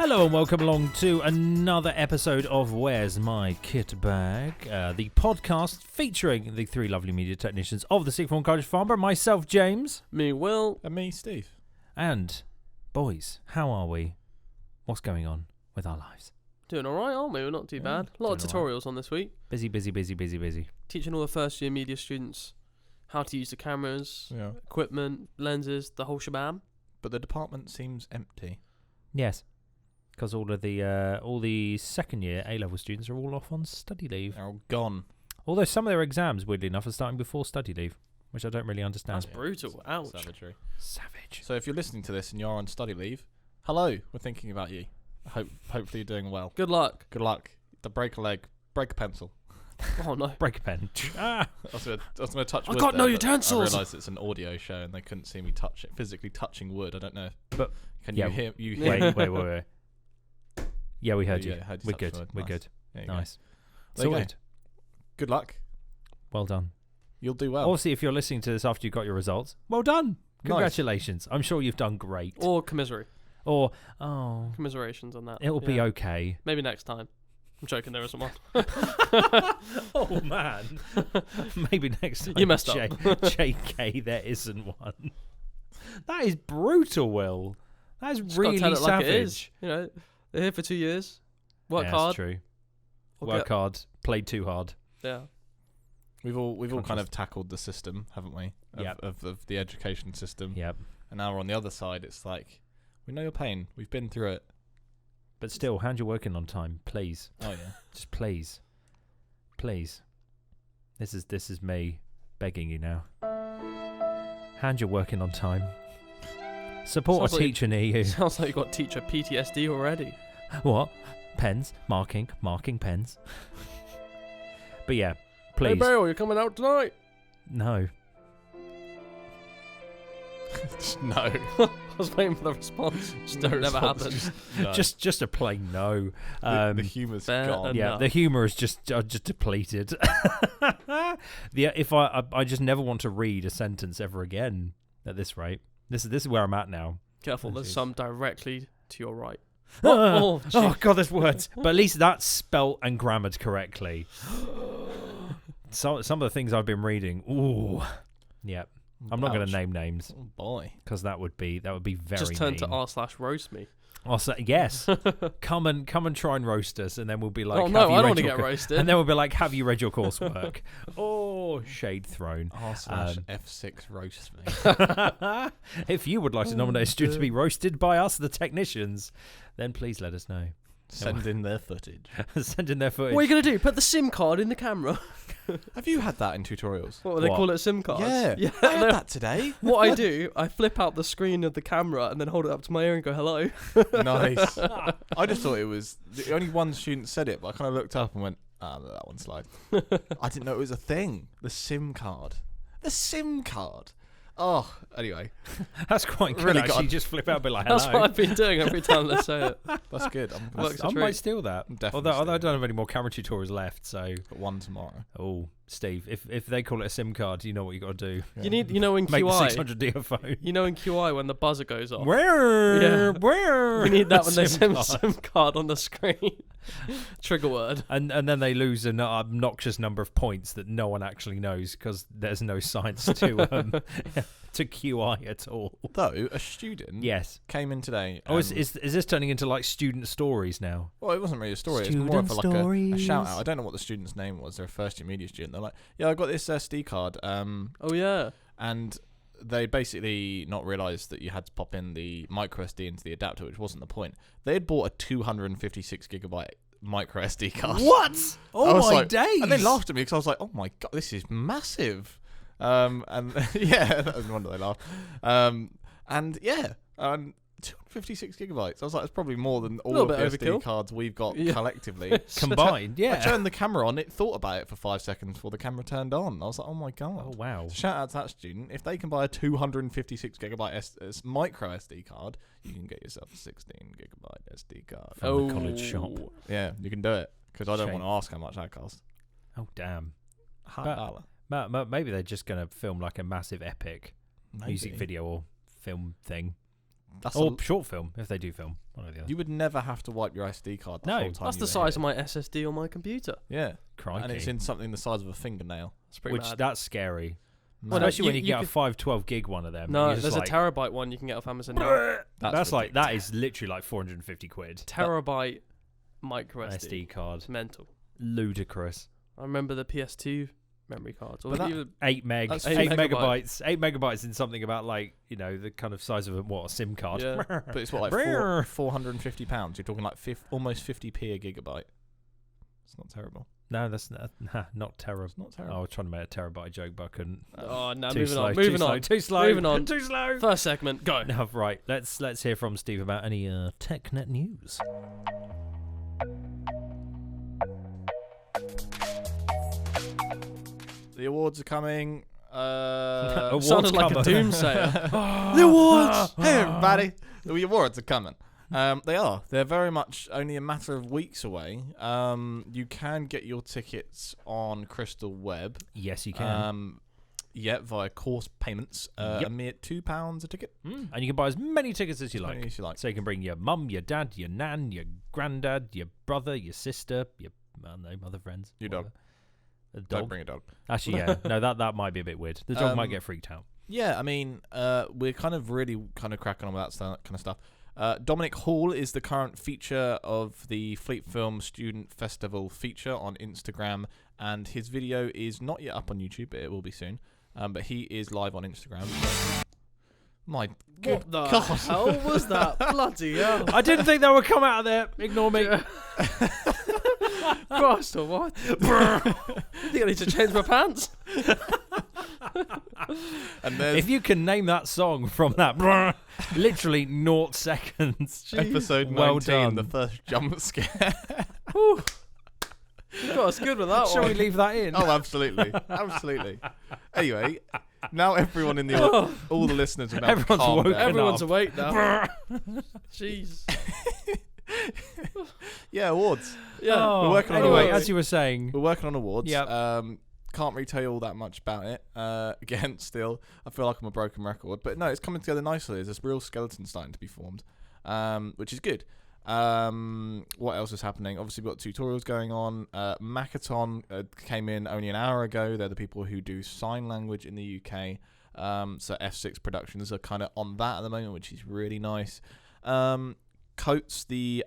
Hello and welcome along to another episode of Where's My Kit Bag, the podcast featuring the three lovely media technicians of the Sixth Form College Farnborough, myself, James. Me, Will. And me, Steve. And, boys, how are we? What's going on with our lives? Doing alright, aren't we? We're not too bad. A lot of doing tutorials on this week. Busy. Teaching all the first year media students how to use the cameras, equipment, lenses, the whole shabam. But the department seems empty. Yes, because all the second year A-level students are all off on study leave. They're all gone. Although some of their exams, weirdly enough, are starting before study leave, which I don't really understand. That's brutal. Ouch. Savagery. Savage. So if you're listening to this and you're on study leave, hello, we're thinking about you. Hopefully you're doing well. Good luck. Good luck. Break a leg, break a pencil. Oh no. Break a pen. I was going to touch wood. I got no there, utensils. I realised it's an audio show and they couldn't see me physically touching wood. I don't know. But can yeah, you hear? Wait. Yeah, we heard you. Yeah, heard you We're touch good. wood. We're Nice. good. There you go. Nice. There you go. Sorted. Good luck. Well done. You'll do well. Obviously, if you're listening to this after you got your results, well done. Nice. Congratulations. I'm sure you've done great. Or commiserate. Or, Commiserations on that. it'll be okay. Maybe next time. I'm joking, there isn't one. Oh, man. Maybe next time. You messed up. JK, there isn't one. That is brutal, Will. That is Just really gotta tell it savage. like it is. You know, they're here for 2 years. Work Yeah, hard. That's true. Or Work hard. Played too hard. Yeah. We've all kind of tackled the system, haven't we? Yep. Of the education system. Yep. And now we're on the other side. It's like, we know your pain. We've been through it. But still, hand your work in on time, please. Oh, yeah. Just please. Please. This is me begging you now. Hand your work in on time. Support Sounds a like teacher near you. Sounds like you got teacher PTSD already. What? Pens. Marking pens. But yeah, please. Hey, Bale, you're coming out tonight. No. No. I was waiting for the response. Just never happened. No. Just a plain no. The humour's fair gone. Yeah, enough. the humour is just depleted. If I just never want to read a sentence ever again at this rate. This is where I'm at now. Careful, Oh, there's jeez. some directly to your right. Oh, gee. God, there's words. But at least that's spelt and grammared correctly. Some of the things I've been reading. Ooh. Yep. I'm not going to Ouch. name names Oh, boy. because that would be very Just turn mean. to r/roast me. I'll say yes. come and try and roast us, and then we'll be like, Oh have no, you I don't read want to your get roasted. And then we'll be like, have you read your coursework? Oh, shade thrown. r/F6 roast me. If you would like to nominate a student to be roasted by us, the technicians, then please let us know. Send in their footage. Send in their footage. What are you going to do? Put the SIM card in the camera? Have you had that in tutorials? What do they What? call it? SIM cards? Yeah. I had that today. What I do, I flip out the screen of the camera and then hold it up to my ear and go, hello. Nice. I just thought it was the only one student said it, but I kind of looked up and went, that one's slide. I didn't know it was a thing. The SIM card. The SIM card. Oh, anyway. That's quite good. Really Actually, got- just flip out and be like, hello. That's what I've been doing every time they say it. That's good. Works a I treat. might steal that. Definitely Although I steal don't have any more camera tutorials left, so. Got one tomorrow. Oh, Steve, if they call it a SIM card, you know what you got to do. Yeah. You know in Make the QI, 600D a phone. you know in QI when the buzzer goes off. Where? We need that when they SIM send SIM card on the screen. Trigger word. And then they lose an obnoxious number of points that no one actually knows because there's no science to to QI at all. Though, a student Yes. came in today. Oh, is this turning into like student stories now? Well, it wasn't really a story. It was more of a shout out. I don't know what the student's name was. They're a first year media student. They're like, yeah, I got this SD card. Oh, yeah. And they basically not realised that you had to pop in the micro SD into the adapter, which wasn't the point. They had bought a 256 gigabyte micro SD card. What? I Oh was my like- days! And they laughed at me because I was like, oh my God, this is massive. And yeah, that was no wonder they laughed. And yeah, 256 gigabytes. I was like, it's probably more than all Little of the bit SD overkill. cards we've got Yeah. collectively. Combined, I yeah. turned the camera on. It thought about it for 5 seconds before the camera turned on. I was like, oh my God. Oh wow. So shout out to that student. If they can buy a 256 gigabyte micro SD card, you can get yourself a 16 gigabyte SD card. From the college shop. Yeah, you can do it because I don't Shame. want to ask how much that costs. Oh damn. $100. Maybe they're just gonna film like a massive epic music video or film thing. Or short film, if they do film. One or the other. You would never have to wipe your SD card the whole time. That's the size of my SSD on my computer. Yeah. Crikey. And it's in something the size of a fingernail. It's pretty bad. That's scary. No. Especially when you get a 512 gig one of them. No, there's a terabyte one you can get off Amazon now. That is literally like 450 quid. Terabyte micro SD card. It's mental. Ludicrous. I remember the PS2 memory cards. Or 8 meg, 8 megabytes. 8 megabytes in something about the kind of size of a SIM card. Yeah. But it's what, like £450? You're talking like almost 50p a gigabyte. It's not terrible. No, that's not terrible. It's not terrible. I was trying to make a terabyte joke, but I couldn't. Oh no, Too slow. Moving on. Too slow. First segment, go. No, right. Let's hear from Steve about any TechNet news. The awards are coming. Sounded like a doomsayer. The awards! Hey everybody! The awards are coming. They are. They're very much only a matter of weeks away. You can get your tickets on Crystal Web. Yes, you can. Via course payments. A mere £2 a ticket. And you can buy as many tickets as you like. So you can bring your mum, your dad, your nan, your granddad, your brother, your sister, your other friends. Your dog. A dog. Don't bring a dog. Actually, yeah. No, that might be a bit weird. The dog might get freaked out. Yeah, I mean, we're kind of cracking on with that kind of stuff. Dominic Hall is the current feature of the Fleet Film Student Festival feature on Instagram, and his video is not yet up on YouTube, but it will be soon. But he is live on Instagram. My What the God. hell was that? Bloody hell. I didn't think that would come out of there. Ignore me. Christ or what? I think I need to change my pants. And If you can name that song from that, literally 0 seconds. episode 19, well done. the first jump scare. You got us good with that Shall one. we leave that in? Oh, absolutely. Absolutely. Anyway, now everyone in the all the listeners are now Everyone's calmed woken down. Everyone's up. awake now. Jeez. Yeah, awards. Yeah. Oh, We're working on anyway, awards. as you were saying. We're working on awards. Yep. Can't really tell you all that much about it. Again, still, I feel like I'm a broken record. But no, it's coming together nicely. There's this real skeleton starting to be formed, which is good. What else is happening? Obviously, we've got tutorials going on. Makaton came in only an hour ago. They're the people who do sign language in the UK. So F6 Productions are kind of on that at the moment, which is really nice. Coates, the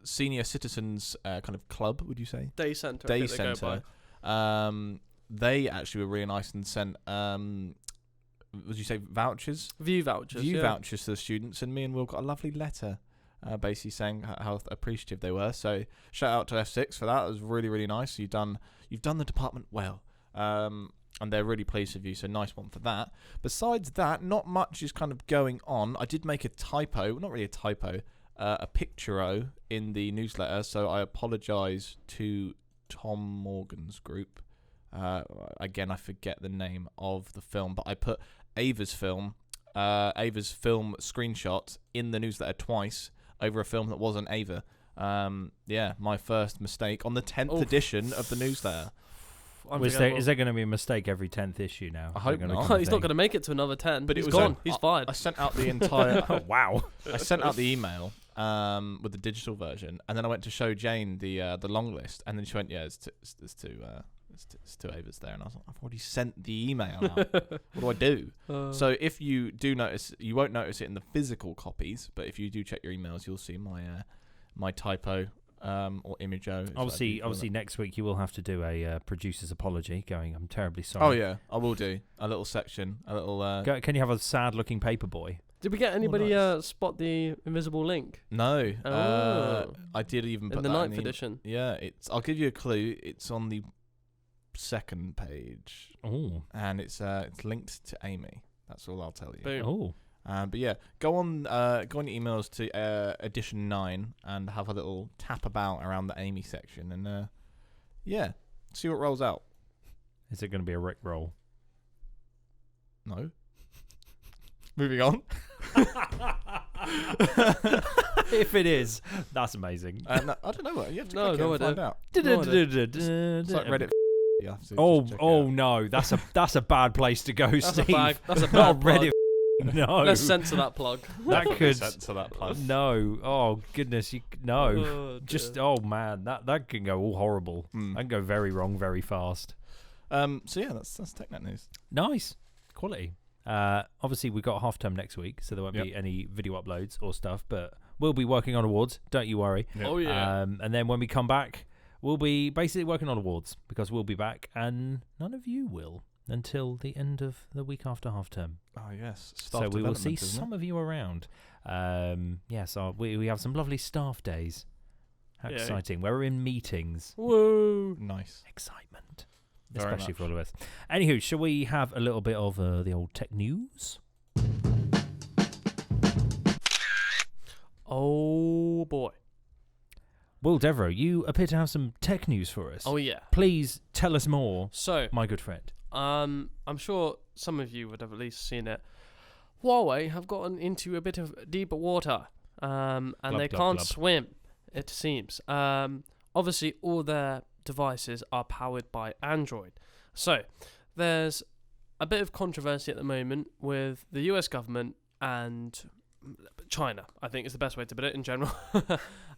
senior citizens kind of club, would you say? Day Centre. Day Centre. They actually were really nice and sent, would you say vouchers? View vouchers. Vouchers to the students, and me and Will got a lovely letter basically saying how appreciative they were. So shout out to F6 for that. It was really, really nice. You've done the department well. And they're really pleased with you, so nice one for that. Besides that, not much is kind of going on. I did make a typo, not really a typo, a picture-o in the newsletter, so I apologise to Tom Morgan's group. Again, I forget the name of the film, but I put Ava's film screenshot in the newsletter twice over a film that wasn't Ava. My first mistake on the 10th edition of the newsletter. Is there going to be a mistake every 10th issue now? I hope not. He's not going to make it to another 10. But he's it was gone. He's fired. I sent out the entire. Oh, wow. I sent out the email with the digital version, and then I went to show Jane the long list, and then she went, "Yeah, it's two Avas there," and I was like, "I've already sent the email out. What do I do?" So if you do notice, you won't notice it in the physical copies, but if you do check your emails, you'll see my typo. Or image-o. Obviously, next week you will have to do a producer's apology. Going, I'm terribly sorry. Oh yeah, I will do a little section, a little. Can you have a sad-looking paper boy? Did we get anybody spot the invisible link? No. Oh. I did even put in the that 9th edition. Yeah, I'll give you a clue. It's on the second page. Oh. And it's linked to Amy. That's all I'll tell you. Boom. Oh. But yeah, go on your emails to edition 9 and have a little tap about around the Amy section, and see what rolls out. Is it going to be a Rick roll? No. Moving on. If it is, that's amazing. No, I don't know what you have to No, click no it and idea. find out. No, It's like Reddit. You have to Oh just check it out. no, that's a bad place to go, Steve. That's a Not bad plug. Reddit No. Let's censor that plug. That could censor that plug. No. Oh goodness, no. Oh, Just dear. oh man, that can go all horrible. That can go very wrong very fast. So yeah, that's TechNet news. Nice. Quality. Obviously we've got half term next week, so there won't be any video uploads or stuff, but we'll be working on awards, don't you worry. Yep. Oh yeah. And then when we come back, we'll be basically working on awards because we'll be back and none of you will until the end of the week after half term. Oh yes. So we will see some of you around. Yes, we have some lovely staff days. How exciting. We're in meetings. Whoa. Nice. Excitement. Very Especially much. for all of us. Anywho, shall we have a little bit of the old tech news? Oh boy. Will Devereaux, you appear to have some tech news for us. Oh yeah. Please tell us more, So, my good friend. I'm sure some of you would have at least seen it. Huawei have gotten into a bit of deeper water, and they can't swim, it seems. Obviously, all their devices are powered by Android. So, there's a bit of controversy at the moment with the US government and China, I think is the best way to put it in general.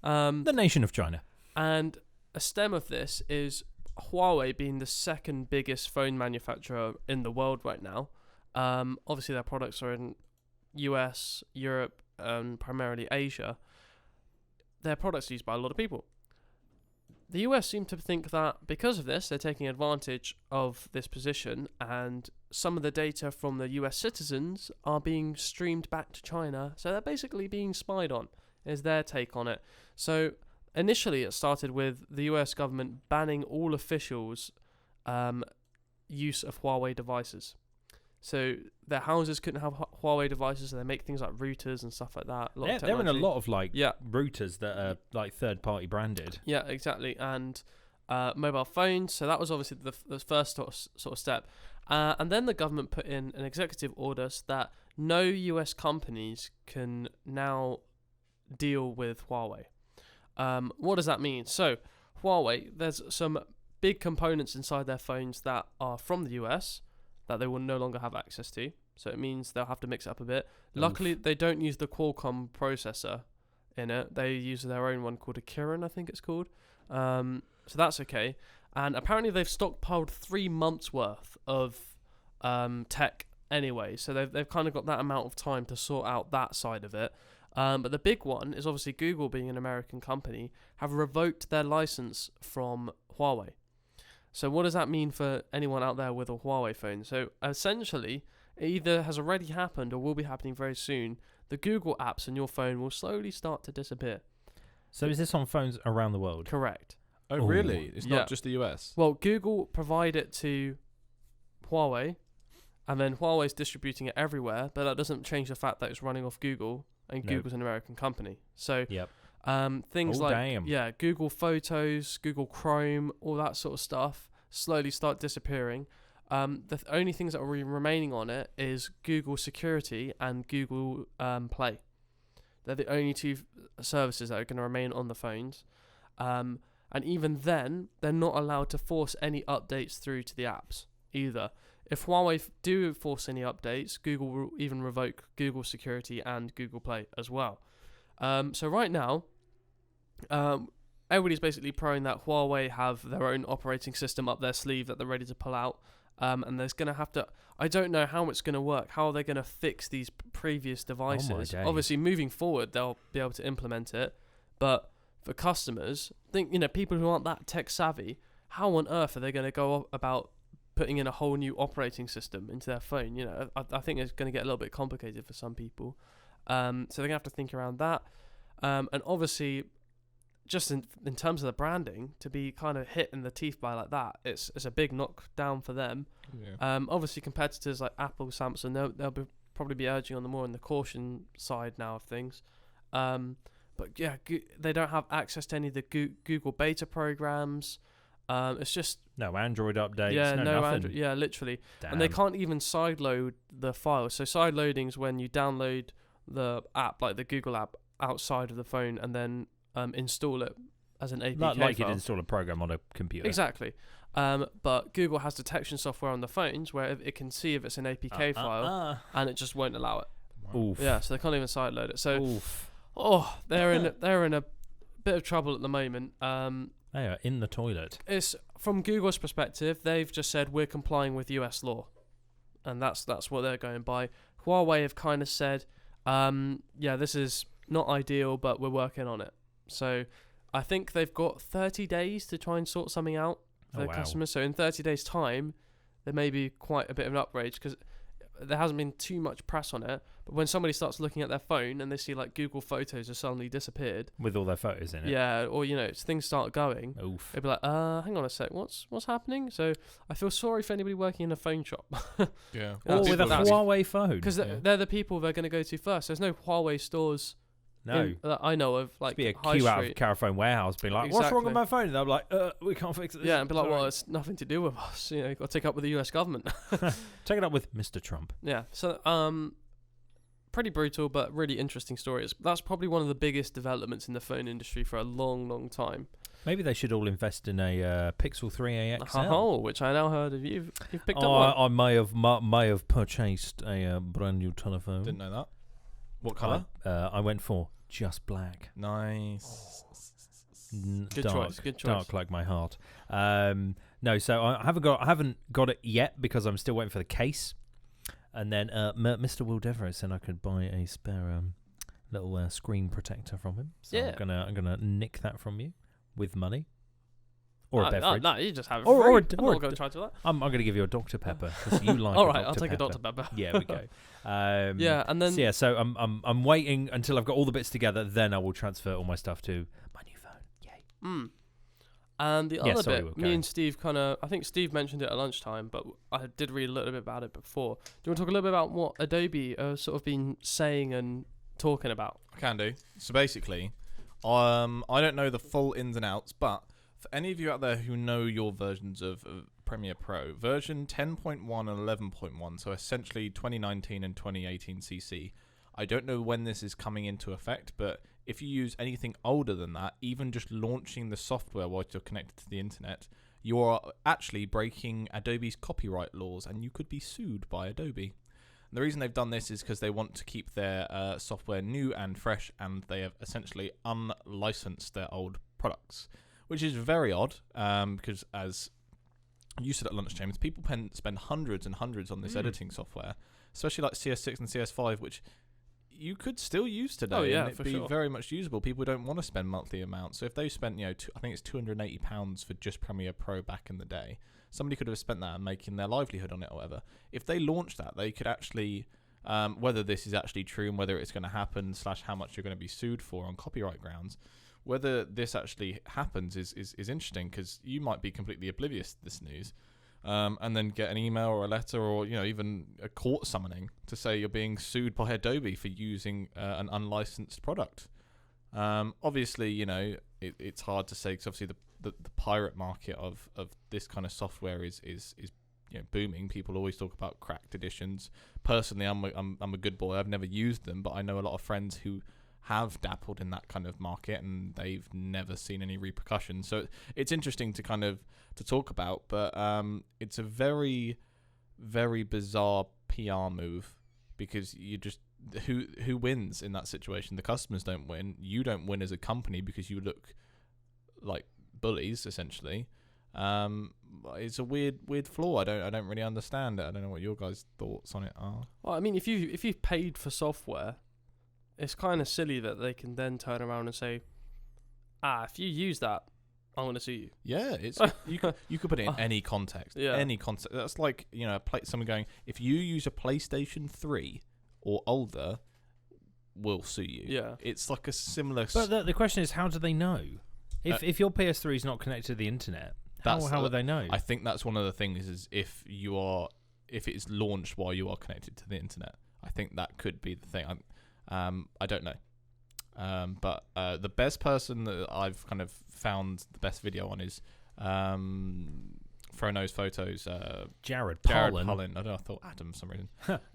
The nation of China. And a stem of this is Huawei being the second biggest phone manufacturer in the world right now. Obviously, their products are in US, Europe, and primarily Asia. Their products are used by a lot of people. The US seem to think that because of this, they're taking advantage of this position, and some of the data from the US citizens are being streamed back to China. So they're basically being spied on, is their take on it. So initially, it started with the US government banning all officials' use of Huawei devices. So their houses couldn't have Huawei devices, so they make things like routers and stuff like that. They're in a lot of routers that are like third-party branded. Yeah, exactly. And mobile phones. So that was obviously the first sort of step. And then the government put in an executive order so that no US companies can now deal with Huawei. What does that mean? So Huawei, there's some big components inside their phones that are from the US that they will no longer have access to. So it means they'll have to mix it up a bit. Luckily, they don't use the Qualcomm processor in it. They use their own one called a Kirin, I think it's called. So that's okay. And apparently they've stockpiled 3 months worth of tech anyway. So they've kind of got that amount of time to sort out that side of it. But the big one is obviously Google, being an American company, have revoked their license from Huawei. So what does that mean for anyone out there with a Huawei phone? So essentially, it either has already happened or will be happening very soon. The Google apps on your phone will slowly start to disappear. So is this on phones around the world? Correct. Oh, really? It's not just the US? Well, Google provide it to Huawei, and then Huawei's distributing it everywhere, but that doesn't change the fact that it's running off Google, and Google's an American company. So things Google Photos, Google Chrome, all that sort of stuff slowly start disappearing. The only things that are remaining on it is Google Security and Google Play. They're the only two services that are going to remain on the phones. And even then, they're not allowed to force any updates through to the apps either. If Huawei do force any updates, Google will even revoke Google Security and Google Play as well. So right now, everybody's basically proing that Huawei have their own operating system up their sleeve that they're ready to pull out. And there's going to have to... I don't know how it's going to work. How are they going to fix these previous devices? Oh my days. Obviously, moving forward, they'll be able to implement it. But for customers, people who aren't that tech savvy, how on earth are they going to go about putting in a whole new operating system into their phone? I think it's going to get a little bit complicated for some people. So they're going to have to think around that. And obviously, just in terms of the branding, to be kind of hit in the teeth by like that, it's a big knockdown for them. Yeah. Obviously, competitors like Apple, Samsung, they'll probably be urging on the more on the caution side now of things. But yeah, they don't have access to any of the Google beta programs. It's just no Android updates. Yeah, no nothing. Android. Yeah, literally. Damn. And they can't even sideload the files. So sideloading is when you download the app, like the Google app, outside of the phone, and then install it as an APK like file. you'd install a program on a computer. Exactly. But Google has detection software on the phones where it can see if it's an APK file, and it just won't allow it. Oof. Yeah, so they can't even sideload it. So, Oof. they're in a bit of trouble at the moment. They are in the toilet. It's from Google's perspective, they've just said we're complying with US law, and that's what they're going by. Huawei have kind of said, this is not ideal, but we're working on it. So I think they've got 30 days to try and sort something out for their customers. So in 30 days' time, there may be quite a bit of an outrage because there hasn't been too much press on it. But when somebody starts looking at their phone and they see like Google Photos have suddenly disappeared with all their photos in it. Yeah, or things start going. Oof. They'd be like, hang on a sec, what's happening? So I feel sorry for anybody working in a phone shop. Yeah. Or with a Huawei phone. Because they're the people they're going to go to first. There's no Huawei stores that I know of. Like, be a High queue Street. out of Caraphone Warehouse being like, what's wrong with my phone? And they'll be like, we can't fix it. Yeah, and be like, well, it's nothing to do with us. You've got to take it up with the US government. Take it up with Mr. Trump. Yeah, so pretty brutal, but really interesting story. That's probably one of the biggest developments in the phone industry for a long, long time. Maybe they should all invest in a Pixel 3a XL. Oh, which I now heard of you've picked up one. I may have purchased a brand new telephone. Didn't know that. What colour? I went for just black. Nice. Good choice. Dark like my heart. No, so I haven't got it yet because I'm still waiting for the case. And then Mr. Will Devereux said I could buy a spare little screen protector from him. So yeah. I'm gonna nick that from you with money. Or a beverage. No, you just have it or free. I'm not going to try to do that. I'm going to give you a Dr. Pepper because you like. All right, I'll take a Dr. Pepper. Yeah, we go. Yeah, and then so I'm waiting until I've got all the bits together. Then I will transfer all my stuff to my new phone. Yay. And the other bit, me going. and Steve I think Steve mentioned it at lunchtime, but I did read a little bit about it before. Do you want to talk a little bit about what Adobe sort of been saying and talking about? I can do. So basically, I don't know the full ins and outs, but for any of you out there who know your versions of Premiere Pro, version 10.1 and 11.1, so essentially 2019 and 2018 CC, I don't know when this is coming into effect, but if you use anything older than that, even just launching the software whilst you're connected to the internet, you are actually breaking Adobe's copyright laws and you could be sued by Adobe. And the reason they've done this is because they want to keep their software new and fresh, and they have essentially unlicensed their old products, which is very odd because, as you said at lunch, James, people spend hundreds and hundreds on this editing software, especially like CS6 and CS5, which you could still use today. Oh yeah, and it'd be very much usable. People don't want to spend monthly amounts. So if they spent, I think it's £280 for just Premiere Pro back in the day, somebody could have spent that and making their livelihood on it or whatever. If they launched that, they could actually, whether this is actually true and whether it's going to happen / how much you're going to be sued for on copyright grounds, whether this actually happens is interesting, because you might be completely oblivious to this news. And then get an email or a letter or even a court summoning to say you're being sued by Adobe for using an unlicensed product. Obviously, it's hard to say because obviously the pirate market of this kind of software is booming. People always talk about cracked editions. Personally, I'm a good boy. I've never used them, but I know a lot of friends who have dabbled in that kind of market and they've never seen any repercussions. So it's interesting to kind of to talk about, but it's a very, very bizarre PR move, because you just who wins in that situation? The customers don't win. You don't win as a company because you look like bullies essentially. It's a weird flaw. I don't really understand it. I don't know what your guys' thoughts on it are. Well, I mean, if you've paid for software, it's kind of silly that they can then turn around and say, if you use that, I'm going to sue you. Yeah, it's you could put it in any context. Yeah. Any context. That's like, someone going, if you use a PlayStation 3 or older, we'll sue you. Yeah. It's like a similar... But the question is, how do they know? If your PS3 is not connected to the internet, how would they know? I think that's one of the things, is if it is launched while you are connected to the internet. I think that could be the thing. I don't know. But the best person that I've kind of found the best video on is Frono's Photos. Jared Pollen. I don't know, I thought Adam for some reason.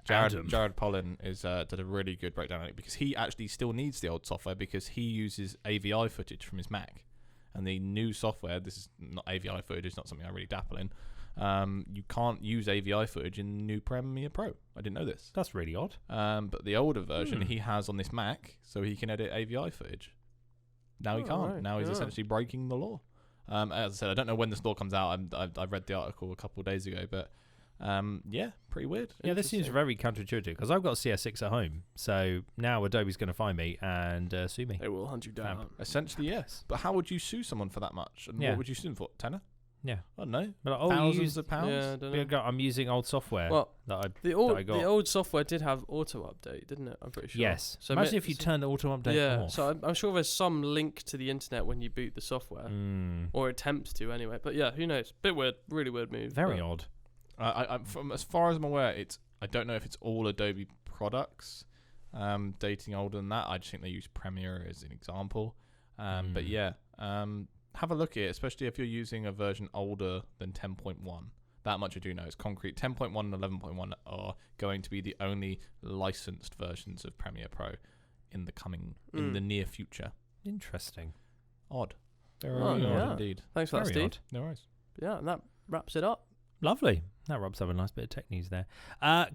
Adam. Jared Pollen did a really good breakdown on it, because he actually still needs the old software because he uses AVI footage from his Mac. And the new software, this is not AVI footage, it's not something I really dabble in. You can't use AVI footage in the new Premiere Pro. I didn't know this. That's really odd. But the older version he has on this Mac, so he can edit AVI footage. Now he can't. Right. Now he's essentially breaking the law. As I said, I don't know when this law comes out. I read the article a couple of days ago, but yeah, pretty weird. Yeah, this seems very counterintuitive because I've got CS6 at home, so now Adobe's going to find me and sue me. They will hunt you down. Essentially, yes. But how would you sue someone for that much? And what would you sue them for? Tenner? Yeah. I don't know. But Thousands of pounds? Yeah, I don't know. I'm using old software. Well, that I the old software did have auto update, didn't it? I'm pretty sure. Yes. So imagine if you turn the auto update off. So I'm sure there's some link to the internet when you boot the software, or attempts to anyway. But yeah, who knows? Bit weird, really weird move. Very odd. I'm from as far as I'm aware, I don't know if it's all Adobe products dating older than that. I just think they use Premiere as an example. But yeah, have a look at it, especially if you're using a version older than 10.1. That much I do know. It's concrete. 10.1 and 11.1 are going to be the only licensed versions of Premiere Pro in the near future. Interesting. Odd. Very odd indeed. Thanks for that, Steve. Odd. No worries. Yeah, and that wraps it up. Lovely. That wraps up a nice bit of tech news there.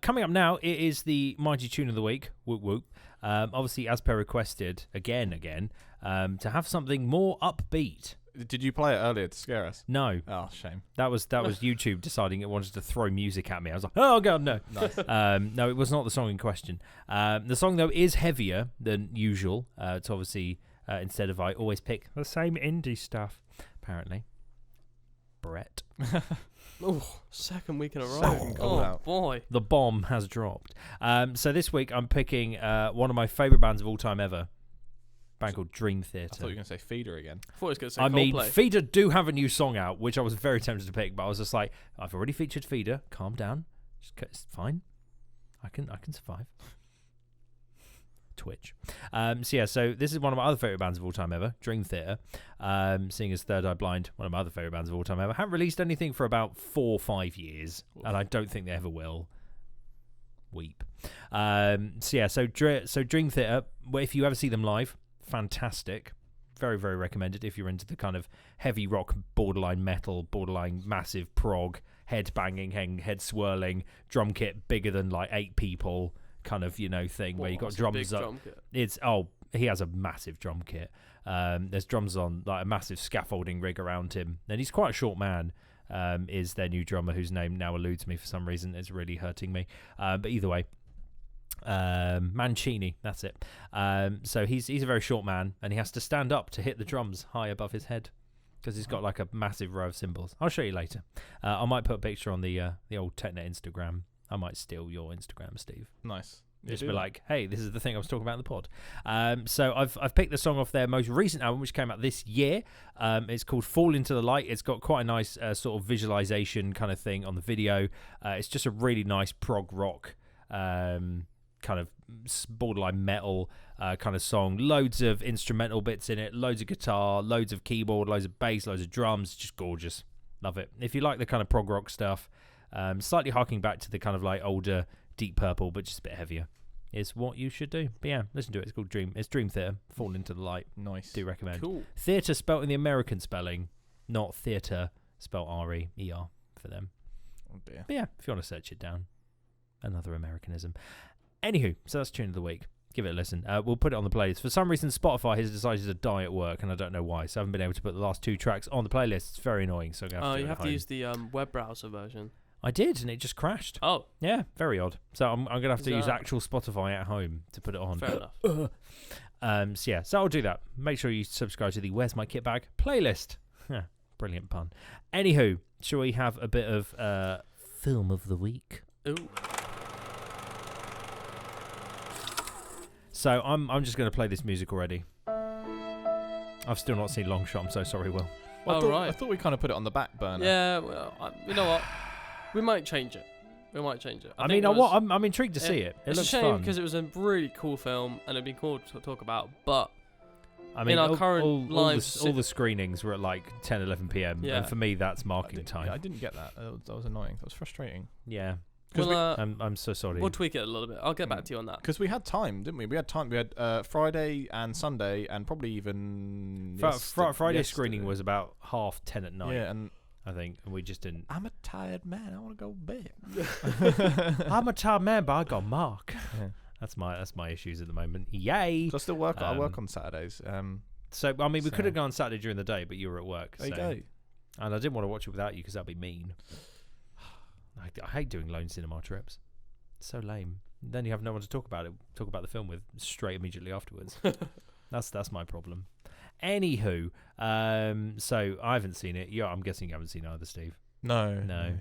Coming up now, it is the Mighty Tune of the Week. Whoop whoop. Obviously, as per requested, again, to have something more upbeat. Did you play it earlier to scare us? No. Oh, shame. That was YouTube deciding it wanted to throw music at me. I was like, oh, God, no. Nice. No, it was not the song in question. The song, though, is heavier than usual. It's obviously, instead of I always pick the same indie stuff, apparently. Brett. Oh, second week in a row. Second call out. Boy. The bomb has dropped. So this week I'm picking one of my favourite bands of all time ever. A band called Dream Theater. I thought you were going to say Feeder again. I thought it was going to say I mean, Coldplay. Feeder do have a new song out, which I was very tempted to pick, but I was just like, I've already featured Feeder. Calm down. It's fine. I can survive. Twitch. So this is one of my other favourite bands of all time ever, Dream Theater. Seeing as Third Eye Blind, one of my other favourite bands of all time ever, haven't released anything for about 4 or 5 years, and I don't think they ever will. Weep. So Dream Theater, if you ever see them live, fantastic. Very, very recommended if you're into the kind of heavy rock, borderline metal, borderline massive prog, head banging, head swirling, drum kit bigger than like 8 people kind of, thing where you got drums up. Drum kit. He has a massive drum kit. There's drums on like a massive scaffolding rig around him, and he's quite a short man. Is their new drummer, whose name now eludes me for some reason. It's really hurting me. But either way, Mancini, that's it. So he's a very short man, and he has to stand up to hit the drums high above his head because he's got like a massive row of cymbals. I'll show you later. I might put a picture on the old TechNet Instagram. I might steal your Instagram, Steve. Nice. Just be like, hey, this is the thing I was talking about in the pod. So I've picked the song off their most recent album, which came out this year. It's called Fall Into the Light. It's got quite a nice sort of visualization kind of thing on the video. It's just a really nice prog rock kind of borderline metal kind of song. Loads of instrumental bits in it, loads of guitar, loads of keyboard, loads of bass, loads of drums. Just gorgeous. Love it. If you like the kind of prog rock stuff, slightly harking back to the kind of like older Deep Purple, but just a bit heavier, is what you should do. But yeah, listen to it. It's called Dream Theater. Fall Into the Light. Nice. Do recommend. Cool. Theatre spelt in the American spelling, not theatre spelt R-E-E-R for them. Oh dear. But yeah, if you want to search it down, another Americanism. Anywho, so that's Tune of the Week. Give it a listen. We'll put it on the playlist. For some reason, Spotify has decided to die at work, and I don't know why. So I haven't been able to put the last 2 tracks on the playlist. It's very annoying. So You have to use the web browser version. I did, and it just crashed. Oh. Yeah, very odd. So I'm going to have to use actual Spotify at home to put it on. Fair enough. So I'll do that. Make sure you subscribe to the Where's My Kit Bag playlist. Brilliant pun. Anywho, shall we have a bit of film of the week? Ooh. So I'm just going to play this music already. I've still not seen Longshot. I'm so sorry, Will. Well, I thought we kind of put it on the back burner. Yeah, well, you know what? We might change it. I'm intrigued to see it. It it's looks a shame fun. because it was a really cool film and it'd be cool to talk about. But I mean, in our all, current all lives, the screenings were at like 10, 11 p.m. Yeah. And for me, that's marking time. Yeah, I didn't get that. That was annoying. That was frustrating. Yeah. I'm so sorry. We'll tweak it a little bit. I'll get back to you on that. Because we had time, didn't we? We had time. We had Friday and Sunday, and probably even Friday screening was about 10:30 at night. Yeah, and I think, and we just didn't. I'm a tired man. I want to go bed. I'm a tired man, but I got Mark. Yeah. That's my issues at the moment. Yay! So I still work. I work on Saturdays. So I mean, we could have gone Saturday during the day, but you were at work. There you go. And I didn't want to watch it without you because that'd be mean. I hate doing lone cinema trips. It's so lame. Then you have no one to talk about the film with straight immediately afterwards. That's my problem. Anywho, so I haven't seen it. Yeah, I'm guessing you haven't seen it either, Steve. No.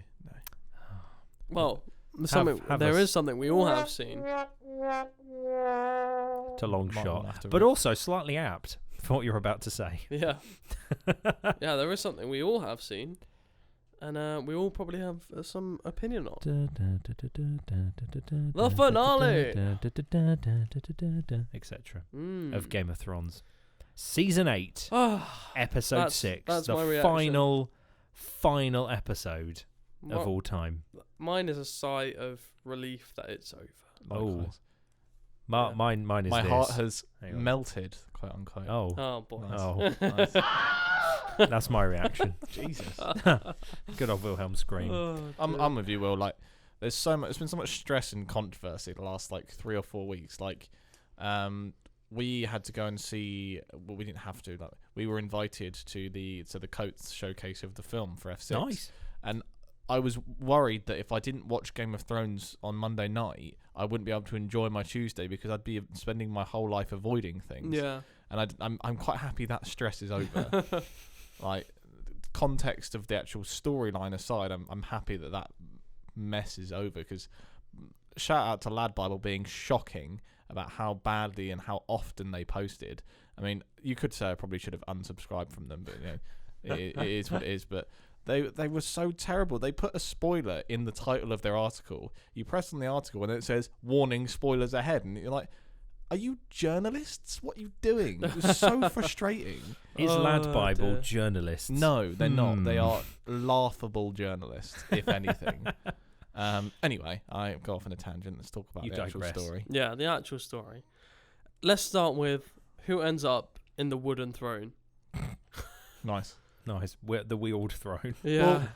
Well, there is something we all have seen. To Longshot, but also slightly apt for what you're about to say. Yeah. Yeah, there is something we all have seen. And we all probably have some opinion on. The finale! Etc. Of Game of Thrones. Season 8, Episode 6. That's the my reaction. final episode of all time. Mine is a sigh of relief that it's over. Mine is My this. heart has melted, quote unquote. Oh boy. Nice. Oh. Nice. That's my reaction. Jesus. Good old Wilhelm scream. I'm with you, Will. Like, there's been so much stress and controversy the last 3 or 4 weeks. We had to go and see. Well, we didn't have to. We were invited to the Coates showcase of the film for F6. Nice. And I was worried that if I didn't watch Game of Thrones on Monday night, I wouldn't be able to enjoy my Tuesday because I'd be spending my whole life avoiding things. Yeah. And I'm quite happy that stress is over. Context of the actual storyline aside, I'm happy that mess is over, because shout out to Lad Bible being shocking about how badly and how often they posted. I mean, you could say I probably should have unsubscribed from them, but it is what it is. But they were so terrible. They put a spoiler in the title of their article. You press on the article and it says "Warning: Spoilers ahead," and you're like, are you journalists? What are you doing? It was so frustrating. Is Lad Bible journalists? No, they're not. They are laughable journalists, if anything. Anyway, I go off on a tangent. Let's talk about the actual story. Yeah, the actual story. Let's start with who ends up in the wooden throne. Nice. The wheeled throne. Yeah.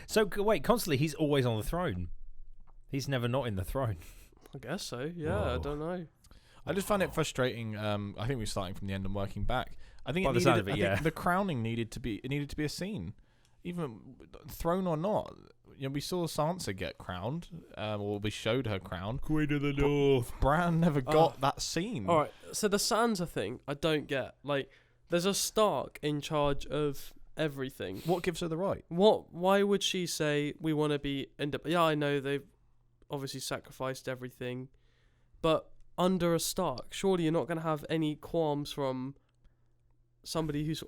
So wait, constantly he's always on the throne. He's never not in the throne. I guess so. Yeah, Whoa. I don't know. I just found it frustrating. I think we're starting from the end and working back. I think think the crowning needed to be a scene, even throne or not. We saw Sansa get crowned, or we showed her crowned. Queen of the North. Bran never got that scene. All right, so the Sansa thing, I don't get. There's a Stark in charge of everything. What gives her the right? Why would she say we want to be independent? Yeah, I know they've obviously sacrificed everything, but under a Stark, surely you're not going to have any qualms from somebody who's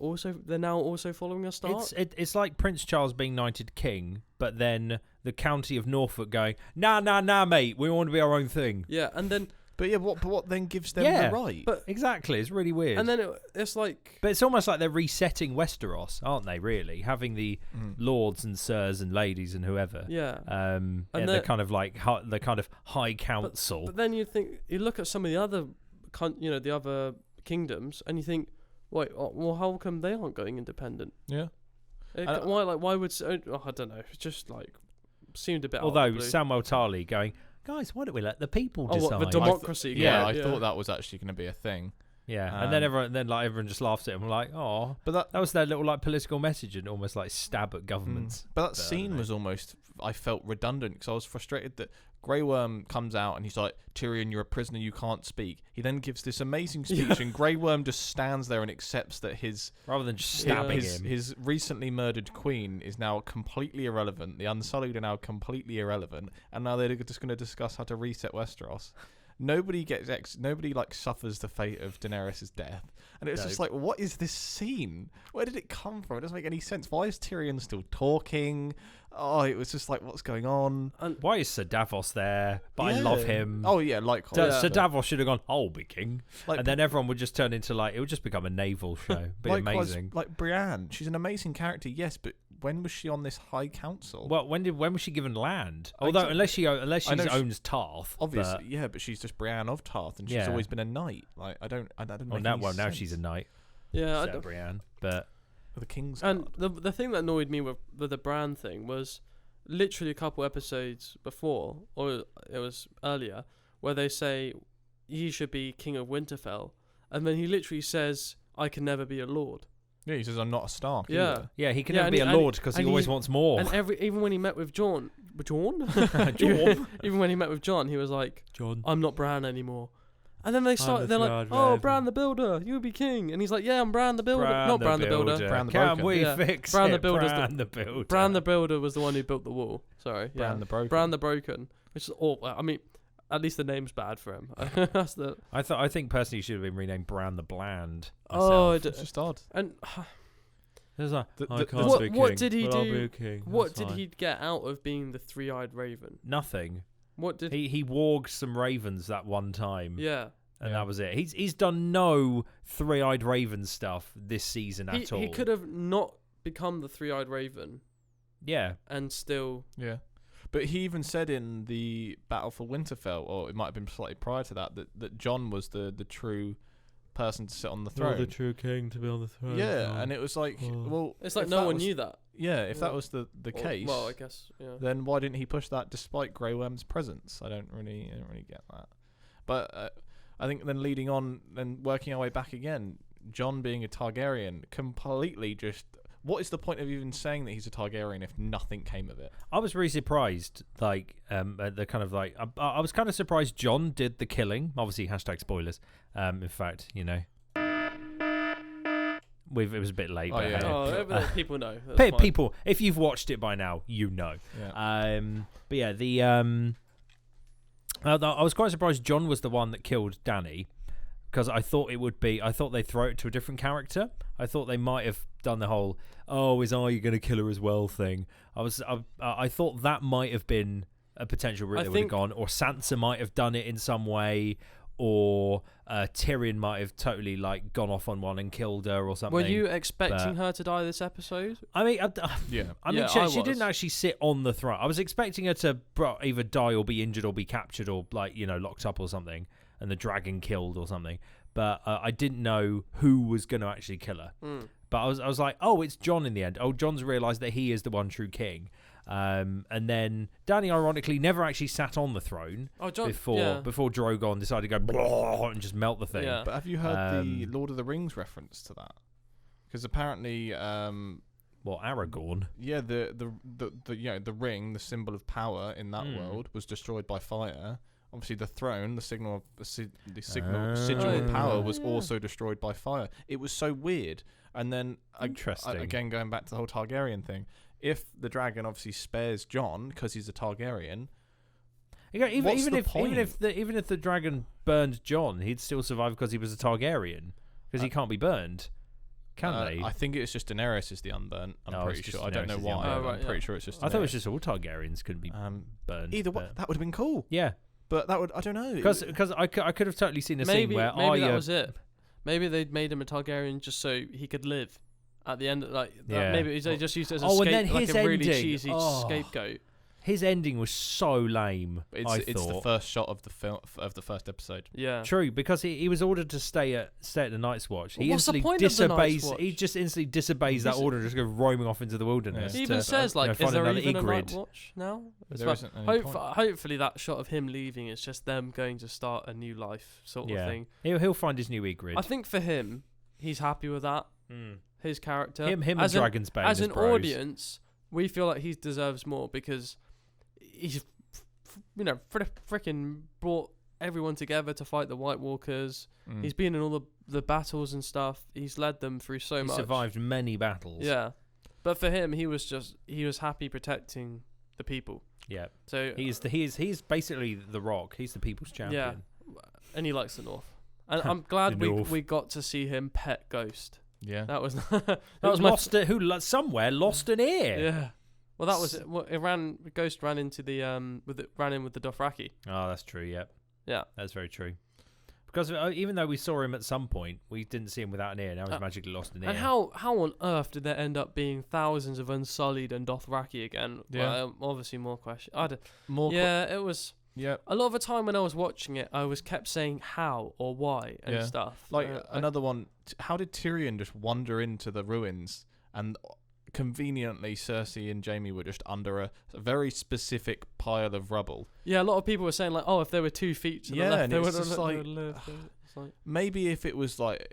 they're now also following a Stark. It's like Prince Charles being knighted king, but then the county of Norfolk going, nah, mate, we want to be our own thing. Yeah, and then. But what then gives them the right? But exactly, it's really weird. And then it's like... But it's almost like they're resetting Westeros, aren't they, really? Having the lords and sirs and ladies and whoever. Yeah. And they're kind of like the kind of high council. But then you look at some of the other, the other kingdoms, and you think, wait, well, how come they aren't going independent? Yeah. Why would... I don't know. It's just seemed a bit... Although Samwell Tarly going... Guys, why don't we let the people decide? The democracy. I thought that was actually going to be a thing. Yeah, and then everyone just laughs at him. Like, oh, but that was their little political message and almost stab at governments. But that scene was almost, I felt redundant because I was frustrated that Grey Worm comes out and he's like, Tyrion, you're a prisoner, you can't speak. He then gives this amazing speech and Grey Worm just stands there and accepts that rather than just stabbing him, his recently murdered queen is now completely irrelevant. The Unsullied are now completely irrelevant, and now they're just going to discuss how to reset Westeros. Nobody suffers the fate of Daenerys' death. And it's just what is this scene? Where did it come from? It doesn't make any sense. Why is Tyrion still talking? Oh, it was just what's going on? And why is Sir Davos there? But I love him. Oh, yeah, Sir Davos should have gone, I'll be king. And then everyone would just turn into it would just become a naval show. Be amazing. Brienne, she's an amazing character, yes, but when was she on this High Council? Well, when was she given land? Exactly. Although unless she know owns Tarth, Obviously, yeah, but she's just Brienne of Tarth, and she's Yeah. always been a knight. Like I don't know. Now she's a knight. Yeah, Brienne, but the King's and Guard. the thing that annoyed me with the Bran thing was literally a couple episodes before, or it was earlier, where they say he should be King of Winterfell, and then he literally says, "I can never be a lord." Yeah, he says I'm not a Stark. Yeah. Either. yeah, he can Yeah, never and be a he- lord because he and always he- wants more. And even when he met with Jon, Jon. even when he met with Jon, he was like, John. "I'm not Bran anymore." And then they're like, Three-eyed "Oh, raven." Bran the Builder, you'll be king." And he's like, "Yeah, I'm Bran the Builder, not Bran the Builder. Bran the Can broken. we Yeah. fix Bran it? the Builder's Bran the Builder. Bran the Builder was the one who built the wall. Sorry, Bran yeah, the Broken. Bran the Broken, which is awful. I mean, at least the name's bad for him. That's the. I think personally he should have been renamed Bran the Bland. Oh, myself. It's just odd. and It's like, The- I the- can't what- be what king, did he but I'll do? be a king. what That's did fine. he get out of being the three-eyed raven? Nothing. What did He warged some ravens that one time, Yeah, and Yeah. that was it. He's done no three-eyed raven stuff this season at all. he could have not become the three-eyed raven Yeah. and still. Yeah. But he even said in the Battle for Winterfell, or it might have been slightly prior to that, that Jon was the true person to sit on the throne. true king to be on the throne. Yeah, and it was like, Oh. well, It's like if no that one was- knew that. Yeah, if that Or- was the Or- case, Well, I guess. Yeah. then why didn't he push that despite Grey Worm's presence? I don't really get that. But I think then leading on and working our way back again, Jon being a Targaryen completely just. What is the point of even saying that he's a Targaryen if nothing came of it? I was really surprised. Like, at the kind of like, I was kind of surprised Jon did the killing. Obviously, hashtag spoilers. In fact, it was a bit late. Oh, but yeah. hey. Oh, people know. That's fine. People, if you've watched it by now, you know. Yeah. But yeah, I was quite surprised Jon was the one that killed Dany, because I thought they'd throw it to a different character. I thought they might have done the whole, "Oh, is Arya going to kill her as well?" thing. I thought that might have been a potential route they would have gone, or Sansa might have done it in some way, or Tyrion might have totally like gone off on one and killed her or something. Were you expecting but- her to die this episode? I mean, Yeah. I mean, Yeah, she didn't was. actually sit on the throne. I was expecting her to either die or be injured or be captured or locked up or something, and the dragon killed or something. But I didn't know who was going to actually kill her. But I was like, oh, it's Jon in the end. Oh, Jon's realised that he is the one true king. And then Dany, ironically, never actually sat on the throne Oh, Jon. before Drogon decided to go blah and just melt the thing. Yeah. But have you heard the Um, Lord of the Rings reference to that? Because apparently, Well, Aragorn. yeah, the the ring, the symbol of power in that Mm. world, was destroyed by fire. Obviously, the throne, the sigil of Oh. power, was Yeah. also destroyed by fire. It was so weird. And then Interesting. again, going back to the whole Targaryen thing, if the dragon obviously spares Jon because he's a Targaryen, what's the point? Even if the dragon burned Jon, he'd still survive because he was a Targaryen. Because he can't be burned, can they? I think it's just Daenerys is the unburnt. I'm No, pretty it's just sure. I don't Daenerys know is the why. unburnt. Oh, right, I'm pretty yeah. sure it's just. I thought it was Daenerys. just all Targaryens couldn't be burned. Either way, but- that would have been cool. Yeah, But that would, I don't know. because I could have totally seen a Maybe scene where maybe that Arya. was it. Maybe they'd made him a Targaryen just so he could live at the end. Yeah. Maybe they just used it as a Oh, and scape, then like his a really ending. cheesy Oh. scapegoat. His ending was so lame. it's the thought. first shot of the film of the first episode. Yeah. True, because he was ordered to stay at the Night's Watch. He Well, what's the instantly point of the Night's disobeys. Watch? He just instantly disobeys that He's- order and just goes roaming off into the wilderness. He even to, says like, find "Is there another even a night Ygritte. watch now?" It's There like, isn't any point. hopefully that shot of him leaving is just them going to start a new life sort of Yeah, thing. he'll find his new Ygritte. I think for him, he's happy with that. Mm. His character, Him and as an, Dragon's Bane as as an bros. audience, we feel like he deserves more because he's, freaking brought everyone together to fight the White Walkers. Mm. He's been in all the battles and stuff. He's led them through so He much. survived many battles. Yeah, but for him, he was happy protecting the people. yeah. So He's basically the Rock. He's the people's champion. and he likes the North. And I'm glad The North. we got to see him pet Ghost. Yeah. That was Somewhere lost an ear. yeah. Well, that was it. Well, Ghost ran into ran in with the Dothraki. Oh, that's true. Yep. Yeah. That's very true. Because even though we saw him at some point, we didn't see him without an ear. Now he's magically lost an ear. And how on earth did there end up being thousands of Unsullied and Dothraki again? Yeah. Well, obviously more questions. It was. Yeah. A lot of the time when I was watching it, I was kept saying how or why and stuff. Like another one. How did Tyrion just wander into the ruins and conveniently Cersei and Jaime were just under a very specific pile of rubble? Yeah, a lot of people were saying like, oh, if there were 2 feet to the left, and they it's would just have like, It's like maybe if it was like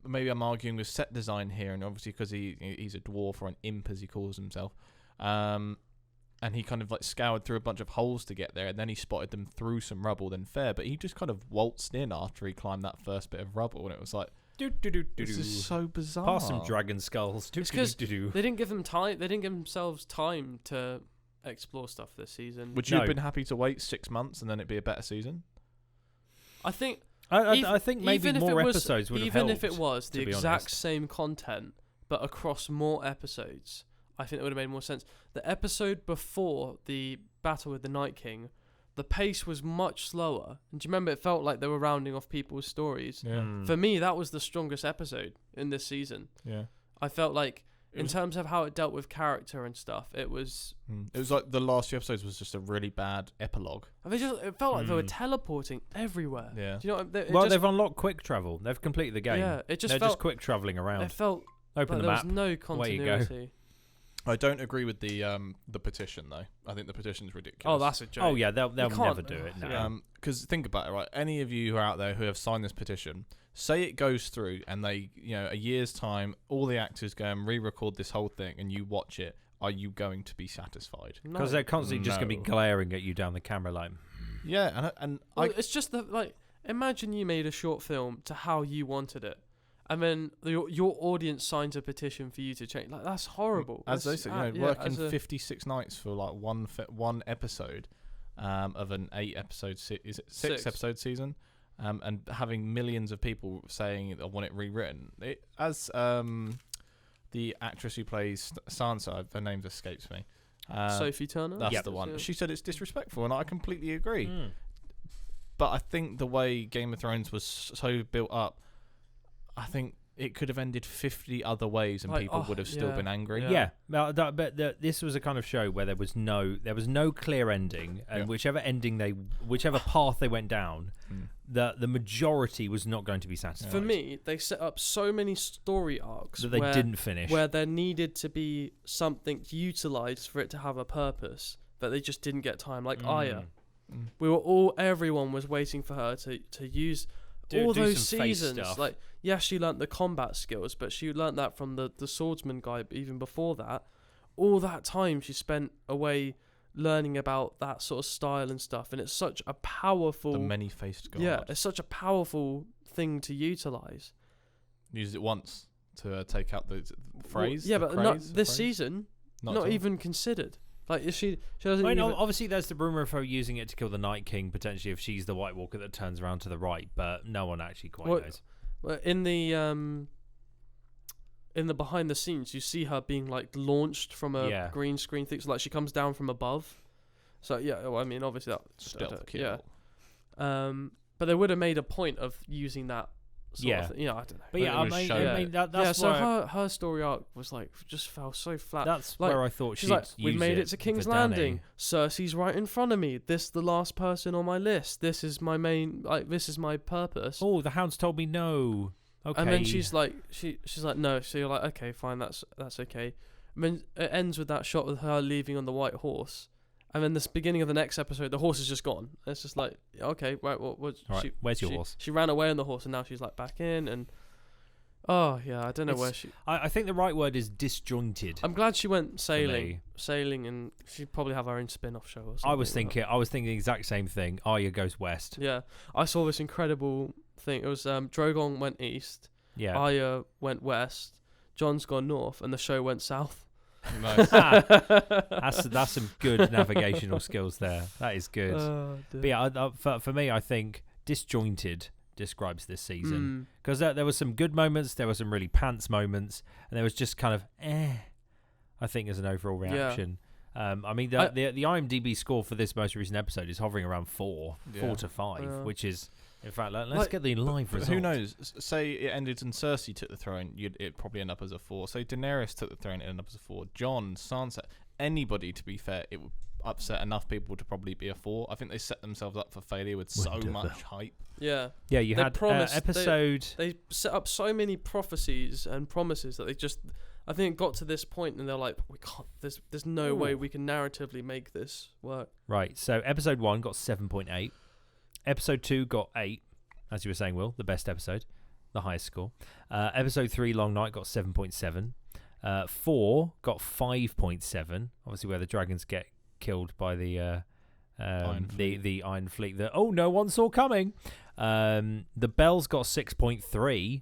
maybe I'm arguing with set design here, and obviously because he's a dwarf or an imp as he calls himself, and he kind of like scoured through a bunch of holes to get there, and then he spotted them through some rubble. Then fair, but he just kind of waltzed in after he climbed that first bit of rubble, and it was like, this is so bizarre. Past some dragon skulls. It's because they didn't give them time. They didn't give themselves time to explore stuff this season. Would you have been happy to wait 6 months and then it'd be a better season? I think. I think maybe more episodes would have helped. Even if it was the exact same content, but across more episodes, I think it would have made more sense. The episode before the battle with the Night King, the pace was much slower. And do you remember it felt like they were rounding off people's stories? Yeah. For me, that was the strongest episode in this season. Yeah. I felt like, in terms of how it dealt with character and stuff, it was... It was like the last few episodes was just a really bad epilogue. It felt like they were teleporting everywhere. Yeah. Do you know what, they've unlocked quick travel. They've completed the game. Yeah, They're just quick travelling around. It felt Open like the there map. was no continuity. I don't agree with the petition though. I think the petition's ridiculous. Oh, that's a joke. Oh yeah, they'll never do it. No. Because think about it, right? Any of you who are out there who have signed this petition, say it goes through, and they, a year's time, all the actors go and re-record this whole thing, and you watch it. Are you going to be satisfied? Because they're constantly just going to be glaring at you down the camera, like. Yeah, it's just imagine you made a short film to how you wanted it. And then your audience signs a petition for you to change. Like, that's horrible. As they said, working 56 nights for like one episode of an 8-episode is it 6 episode season, and having millions of people saying I want it rewritten. As the actress who plays Sansa, her name escapes me. Sophie Turner. That's the one. She said it's disrespectful, and I completely agree. But I think the way Game of Thrones was so built up, I think it could have ended 50 other ways, and people would have still been angry. Yeah, but this was a kind of show where there was no clear ending, and whichever path they went down, the majority was not going to be satisfied. For me, they set up so many story arcs that they didn't finish, where there needed to be something utilized for it to have a purpose, but they just didn't get time. Like Arya, everyone was waiting for her to use. All those seasons, like, she learnt the combat skills, but she learnt that from the swordsman guy. But even before that, all that time she spent away learning about that sort of style and stuff. And it's such a powerful, the many-faced god. Yeah, it's such a powerful thing to utilize. Used it once to take out the phrase. Well, but not this season. Not even considered. Like, she doesn't. Obviously, there's the rumor of her using it to kill the Night King, potentially if she's the White Walker that turns around to the right, but no one actually quite knows. Well, in the behind the scenes, you see her being like launched from a green screen thing, so like she comes down from above. So I mean, obviously that stealth kill. Yeah. But they would have made a point of using that. I don't know. But I mean that's so her story arc was like just fell so flat. That's like, where I thought she's like, we made it to King's Landing. Cersei's right in front of me. This the last person on my list. This is my main. Like, this is my purpose. Oh, the Hound's told me no. Okay. And then she's like no. So you're like, okay, fine, that's okay. And then it ends with that shot with her leaving on the white horse. And then this beginning of the next episode, the horse is just gone. It's just like, okay, right, where's your horse? She ran away on the horse, and now she's like back in, and I don't know where she. I think the right word is disjointed. I'm glad she went sailing, and she'd probably have her own spin-off show or something. I was thinking the exact same thing. Arya goes west. Yeah, I saw this incredible thing. It was Drogon went east. Yeah. Arya went west. Jon's gone north, and the show went south. Nice. That's some good navigational skills there. That is good. But yeah, for me, I think disjointed describes this season, because there were some good moments, there were some really pants moments, and there was just kind of I think as an overall reaction. I mean, the IMDb score for this most recent episode is hovering around 4 to 5, which is, in fact, let's get the live result. Who knows? Say it ended and Cersei took the throne, it'd probably end up as a 4. Say Daenerys took the throne, it'd end up as a 4. Jon, Sansa, anybody, to be fair, it would upset enough people to probably be a 4. I think they set themselves up for failure with so much hype. Yeah. Yeah, you had episode... They set up so many prophecies and promises that they just... I think it got to this point and they're like, we can't... There's no way we can narratively make this work. Right, so episode 1 got 7.8. Episode 2 got 8, as you were saying, Will, the best episode, the highest score. Episode 3, Long Night, got 7.7. 4 got 5.7, obviously where the dragons get killed by the Iron Fleet that no one saw coming. The Bells got 6.3,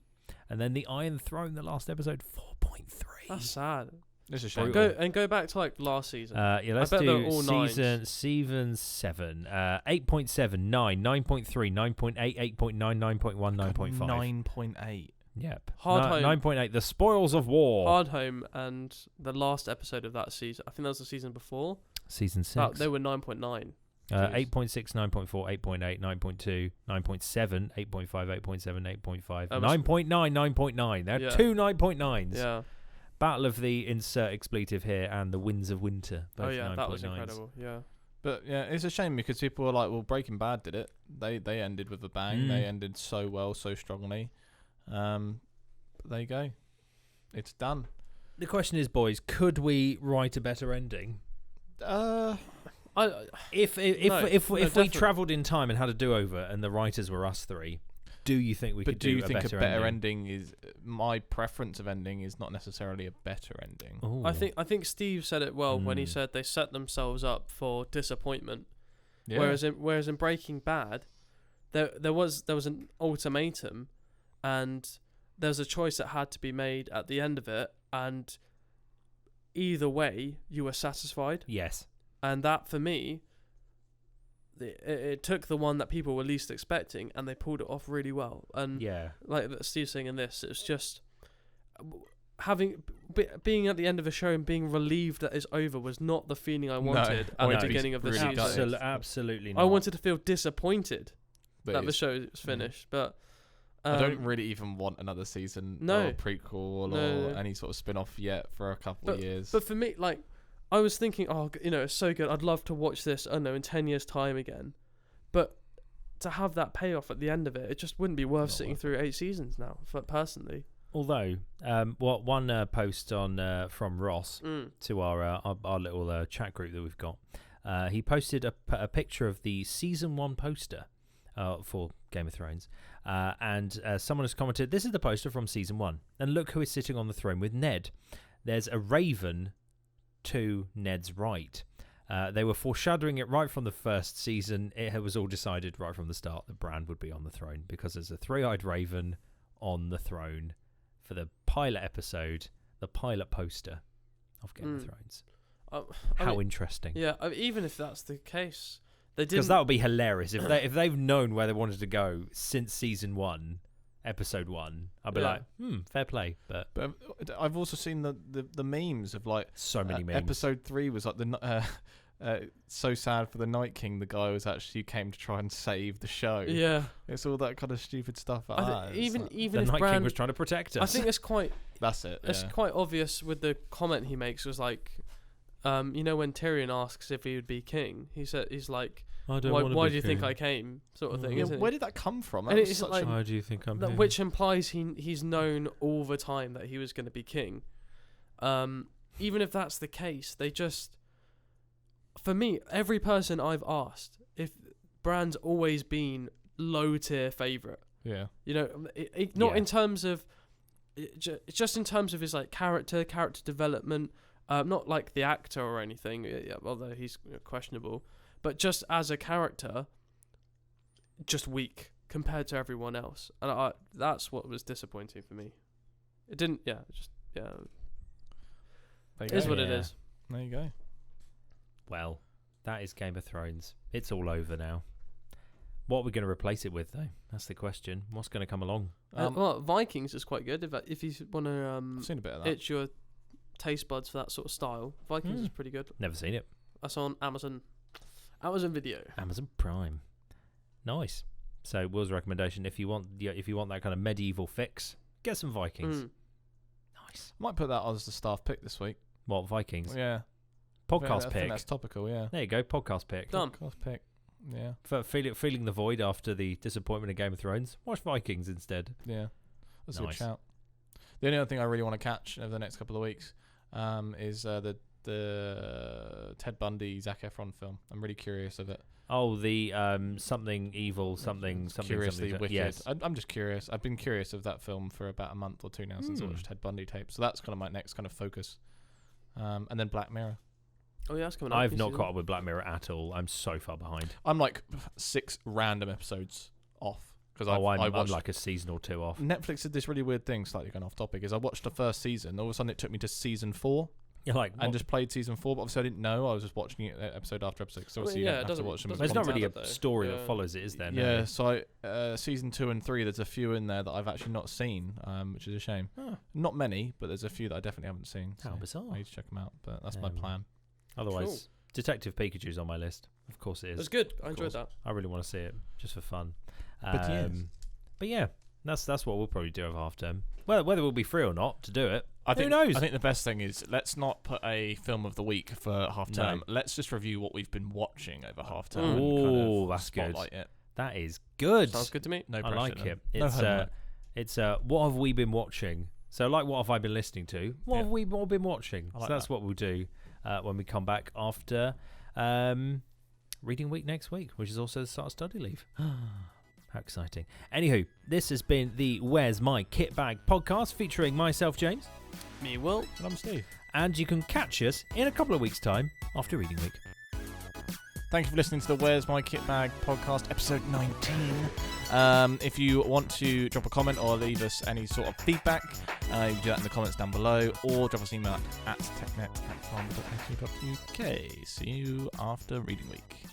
and then the Iron Throne, the last episode, 4.3. That's sad. It's a shame. Go back to like last season. Let's do season 7. 8.7, 9, 9.3, 9.8, 8.9, 9.1, 9.5. 9.8. Yep. Home. 9.8. The Spoils of War. Hard Home and the last episode of that season. I think that was the season before. Season 6. They were 9.9. 8.6, 9.4, 8.8, 9.2, 9.7, 8.5, 8.7, 8.5, 9.9, 9.9. There are 2 9.9s. Yeah. Battle of the insert expletive here and the Winds of Winter. Both that was incredible. Yeah. But yeah, it's a shame because people were like, well, Breaking Bad did it. They ended with a bang. They ended so well, so strongly. But there you go. It's done. The question is, boys, could we write a better ending? If we travelled in time and had a do-over and the writers were us three, do you think we could do a better ending? Do you think a better ending is... My preference of ending is not necessarily a better ending. Ooh. I think Steve said it well when he said they set themselves up for disappointment. Yeah. Whereas in Breaking Bad, there was an ultimatum, and there was a choice that had to be made at the end of it, and either way, you were satisfied. Yes. And that, for me, it took the one that people were least expecting, and they pulled it off really well. And like Steve's saying in this, it's just being at the end of a show and being relieved that it's over was not the feeling I wanted at the beginning of the season. Absolutely not. I wanted to feel disappointed that the show was finished, but I don't really even want another season or a prequel or any sort of spin-off yet for a couple of years. But for me, like, I was thinking, it's so good. I'd love to watch this, I don't know, in 10 years' time again. But to have that payoff at the end of it, it just wouldn't be worth sitting through 8 seasons now, personally. Although, one post on from Ross to our little chat group that we've got, he posted a picture of the season 1 poster for Game of Thrones, and someone has commented, "This is the poster from season 1, and look who is sitting on the throne with Ned. There's a raven to Ned's right." They were foreshadowing it right from the first season. It was all decided right from the start that Bran would be on the throne because there's a 3-eyed raven on the throne for the pilot episode, the pilot poster of Game of Thrones. How interesting. Yeah, even if that's the case, they didn't... Because that would be hilarious. If they've known where they wanted to go since season 1, episode 1, I'd be like, fair play. But I've also seen the memes of like... So many memes. Episode 3 was like so sad for the Night King. The guy who came to try and save the show. Yeah, it's all that kind of stupid stuff. Even the if Night Bran King was trying to protect us. I think it's quite. That's it. It's quite obvious with the comment he makes. Was like, when Tyrion asks if he would be king, he's like, why do you think I came? Sort of thing. Yeah, where did that come from? Why do you think I'm here? Which implies he's known all the time that he was going to be king. Even if that's the case, they just. For me, every person I've asked, if Bran's always been low tier favorite. Yeah. Not in terms of, just in terms of his like character development, not like the actor or anything, although he's questionable, but just as a character, just weak compared to everyone else, and that's what was disappointing for me. It didn't. It is what it is. There you go. Well, that is Game of Thrones. It's all over now. What are we going to replace it with, though? That's the question. What's going to come along? Vikings is quite good. If you want to I've seen a bit of that. itch your taste buds for that sort of style, Vikings is pretty good. Never seen it. That's on Amazon Video. Amazon Prime. Nice. So Will's recommendation: if you want that kind of medieval fix, get some Vikings. Nice. Might put that as the staff pick this week. What, Vikings? Yeah. Podcast I think pick. that's topical. Yeah. There you go. Podcast pick. Done. Podcast pick. Yeah. For feeling the void after the disappointment of Game of Thrones, watch Vikings instead. Yeah. That's a good Nice. shout. The only other thing I really want to catch over the next couple of weeks is the Ted Bundy Zac Efron film. I'm really curious of it. Oh, the something evil, something Curiously something. wicked. Yes. I'm just curious. I've been curious of that film for about a month or two now since I watched Ted Bundy tapes. So that's kind of my next kind of focus. And then Black Mirror. Oh yeah, that's coming up. I've not caught up with Black Mirror at all. I'm so far behind. I'm like 6 random episodes off because I'm watched. like a season or two off. Netflix did this really weird thing, slightly going off topic, is I watched the first season. All of a sudden, it took me to season 4. You're like, And just played season 4, but obviously I didn't know. I was just watching it episode after episode. So obviously yeah, you it don't have to doesn't- watch them. doesn't as there's not content really a though. story that Yeah. follows it, is there? No. Yeah, so season 2 and 3, there's a few in there that I've actually not seen, which is a shame. Oh, Not many, but there's a few that I definitely haven't seen. how So bizarre. I need to check them out, but that's my plan. Otherwise, Cool. Detective Pikachu's on my list. Of course it It was is. good. I enjoyed that. I really want to see it just for fun. But yes. But yeah, that's what we'll probably do over half term. Whether we'll be free or not to do it, I think, who knows? I think the best thing is let's not put a film of the week for half term. No. Let's just review what we've been watching over half term. Mm. And kind Ooh, of that's good. spotlight it. That is good. Sounds good to me. No I pressure. like then. it. No homework. It's what have we been watching? So like, what have I been listening to? What have we all been watching? I like So that's that. what we'll do when we come back after reading week next week, which is also the start of study leave. How exciting. Anywho, this has been the Where's My Kit Bag podcast featuring myself, James. Me, Will. And I'm Steve. And you can catch us in a couple of weeks' time after reading week. Thank you for listening to the Where's My Kit Bag podcast, episode 19. If you want to drop a comment or leave us any sort of feedback, you can do that in the comments down below, or drop us an email at technet@farm.ac.uk. See you after reading week.